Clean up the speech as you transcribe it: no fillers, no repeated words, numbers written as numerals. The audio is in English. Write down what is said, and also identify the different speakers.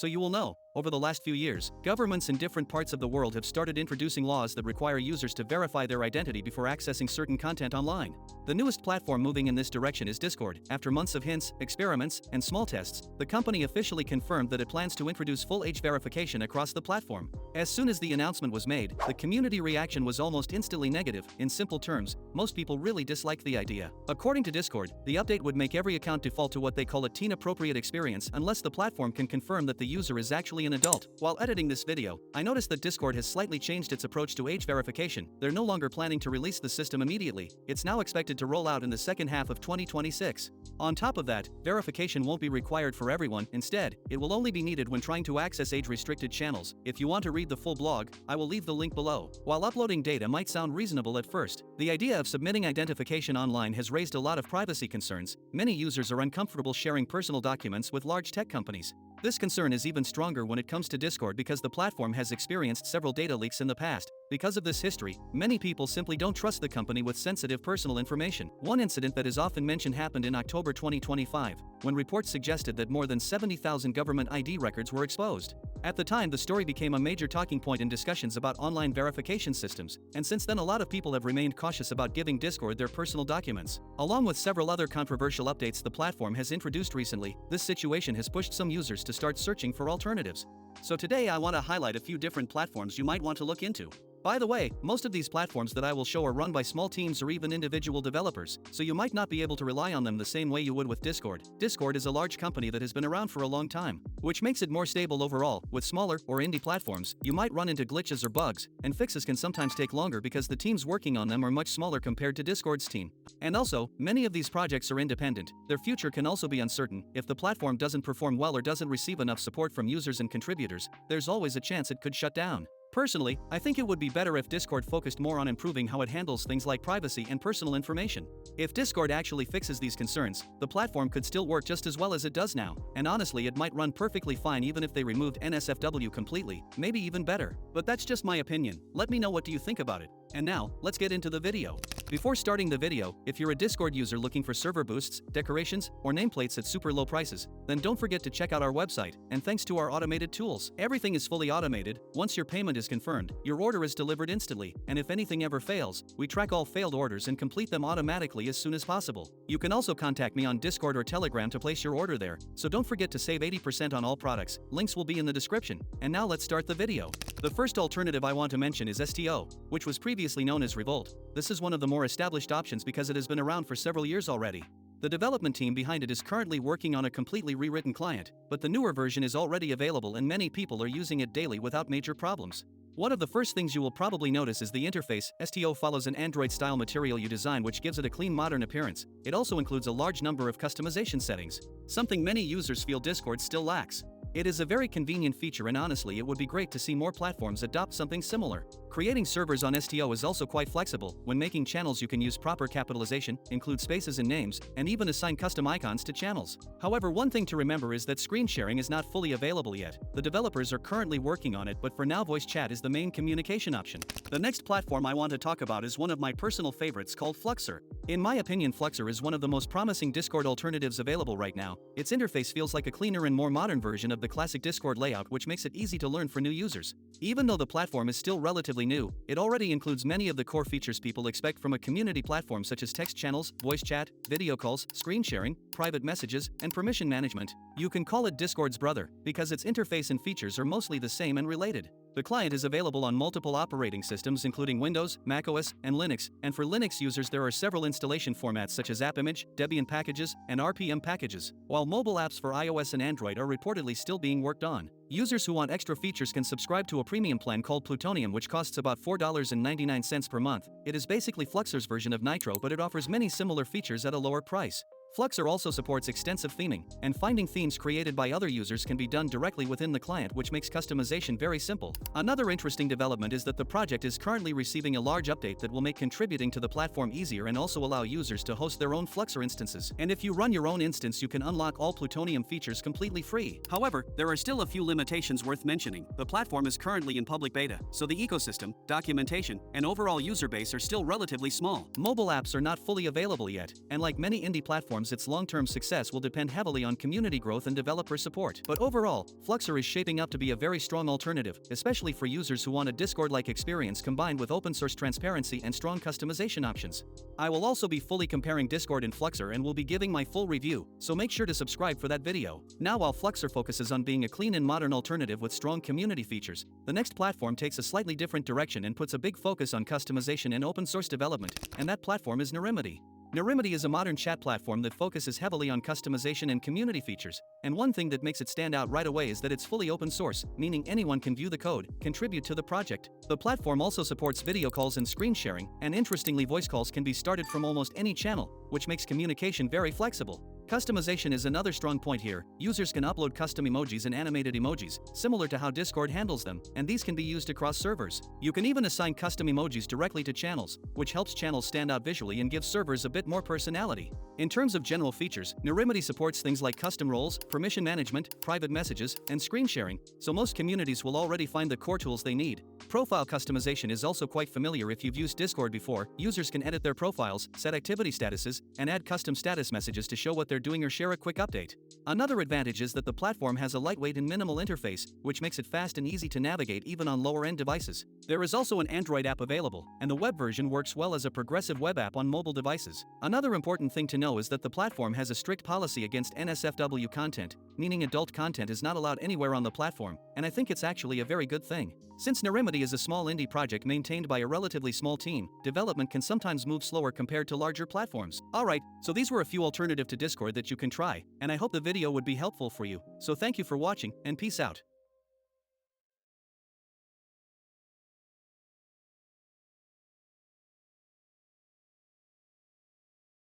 Speaker 1: So you will know, over the last few years, governments in different parts of the world have started introducing laws that require users to verify their identity before accessing certain content online. The newest platform moving in this direction is Discord. After months of hints, experiments, and small tests, the company officially confirmed that it plans to introduce full age verification across the platform. As soon as the announcement was made, the community reaction was almost instantly negative. In simple terms, most people really disliked the idea. According to Discord, the update would make every account default to what they call a teen-appropriate experience unless the platform can confirm that the user is actually an adult. While editing this video, I noticed that Discord has slightly changed its approach to age verification. They're no longer planning to release the system immediately. It's now expected to roll out in the second half of 2026. On top of that, verification won't be required for everyone. Instead, it will only be needed when trying to access age-restricted channels. If you want to read the full blog, I will leave the link below. While uploading data might sound reasonable at first, the idea of submitting identification online has raised a lot of privacy concerns. Many users are uncomfortable sharing personal documents with large tech companies. This concern is even stronger when it comes to Discord because the platform has experienced several data leaks in the past. Because of this history, many people simply don't trust the company with sensitive personal information. One incident that is often mentioned happened in October 2025, when reports suggested that more than 70,000 government ID records were exposed. At the time, the story became a major talking point in discussions about online verification systems, and since then a lot of people have remained cautious about giving Discord their personal documents. Along with several other controversial updates the platform has introduced recently, this situation has pushed some users to start searching for alternatives. So today I want to highlight a few different platforms you might want to look into. By the way, most of these platforms that I will show are run by small teams or even individual developers, so you might not be able to rely on them the same way you would with Discord. Discord is a large company that has been around for a long time, which makes it more stable overall. With smaller or indie platforms, you might run into glitches or bugs, and fixes can sometimes take longer because the teams working on them are much smaller compared to Discord's team. And also, many of these projects are independent. Their future can also be uncertain. If the platform doesn't perform well or doesn't receive enough support from users and contributors, there's always a chance it could shut down. Personally, I think it would be better if Discord focused more on improving how it handles things like privacy and personal information. If Discord actually fixes these concerns, the platform could still work just as well as it does now, and honestly it might run perfectly fine even if they removed NSFW completely, maybe even better. But that's just my opinion. Let me know what do you think about it. And now, let's get into the video. Before starting the video, if you're a Discord user looking for server boosts, decorations, or nameplates at super low prices, then don't forget to check out our website, and thanks to our automated tools, everything is fully automated. Once your payment is confirmed, your order is delivered instantly, and if anything ever fails, we track all failed orders and complete them automatically as soon as possible. You can also contact me on Discord or Telegram to place your order there, so don't forget to save 80% on all products. Links will be in the description. And now let's start the video. The first alternative I want to mention is STO, which was previously known as Revolt. This is one of the more established options because it has been around for several years already. The development team behind it is currently working on a completely rewritten client, but the newer version is already available and many people are using it daily without major problems. One of the first things you will probably notice is the interface. STO follows an Android-style material you design which gives it a clean modern appearance. It also includes a large number of customization settings, something many users feel Discord still lacks. It is a very convenient feature and honestly it would be great to see more platforms adopt something similar. Creating servers on STO is also quite flexible. When making channels you can use proper capitalization, include spaces in names, and even assign custom icons to channels. However, one thing to remember is that screen sharing is not fully available yet. The developers are currently working on it, but for now voice chat is the main communication option. The next platform I want to talk about is one of my personal favorites called Fluxr. In my opinion, Fluxr is one of the most promising Discord alternatives available right now. Its interface feels like a cleaner and more modern version of the classic Discord layout, which makes it easy to learn for new users. Even though the platform is still relatively new, it already includes many of the core features people expect from a community platform such as text channels, voice chat, video calls, screen sharing, private messages, and permission management. You can call it Discord's brother, because its interface and features are mostly the same and related. The client is available on multiple operating systems including Windows, macOS, and Linux, and for Linux users there are several installation formats such as AppImage, Debian packages, and RPM packages, while mobile apps for iOS and Android are reportedly still being worked on. Users who want extra features can subscribe to a premium plan called Plutonium which costs about $4.99 per month. It is basically Fluxr's version of Nitro, but it offers many similar features at a lower price. Fluxr also supports extensive theming, and finding themes created by other users can be done directly within the client, which makes customization very simple. Another interesting development is that the project is currently receiving a large update that will make contributing to the platform easier and also allow users to host their own Fluxr instances. And if you run your own instance, you can unlock all Plutonium features completely free. However, there are still a few limitations worth mentioning. The platform is currently in public beta, so the ecosystem, documentation, and overall user base are still relatively small. Mobile apps are not fully available yet, and like many indie platforms, platforms, its long-term success will depend heavily on community growth and developer support. But overall, Fluxr is shaping up to be a very strong alternative, especially for users who want a Discord-like experience combined with open-source transparency and strong customization options. I will also be fully comparing Discord and Fluxr and will be giving my full review, so make sure to subscribe for that video. Now, while Fluxr focuses on being a clean and modern alternative with strong community features, the next platform takes a slightly different direction and puts a big focus on customization and open-source development, and that platform is Nerimity. Nerimity is a modern chat platform that focuses heavily on customization and community features, and one thing that makes it stand out right away is that it's fully open source, meaning anyone can view the code, contribute to the project. The platform also supports video calls and screen sharing, and interestingly, voice calls can be started from almost any channel, which makes communication very flexible. Customization is another strong point here. Users can upload custom emojis and animated emojis, similar to how Discord handles them, and these can be used across servers. You can even assign custom emojis directly to channels, which helps channels stand out visually and gives servers a bit more personality. In terms of general features, Nerimity supports things like custom roles, permission management, private messages, and screen sharing, so most communities will already find the core tools they need. Profile customization is also quite familiar if you've used Discord before. Users can edit their profiles, set activity statuses, and add custom status messages to show what they're doing or share a quick update. Another advantage is that the platform has a lightweight and minimal interface, which makes it fast and easy to navigate even on lower-end devices. There is also an Android app available, and the web version works well as a progressive web app on mobile devices. Another important thing to know is that the platform has a strict policy against NSFW content, meaning adult content is not allowed anywhere on the platform, and I think it's actually a very good thing. Since Nerimity is a small indie project maintained by a relatively small team, development can sometimes move slower compared to larger platforms. Alright, so these were a few alternatives to Discord that you can try, and I hope the video would be helpful for you. So thank you for watching, and peace out.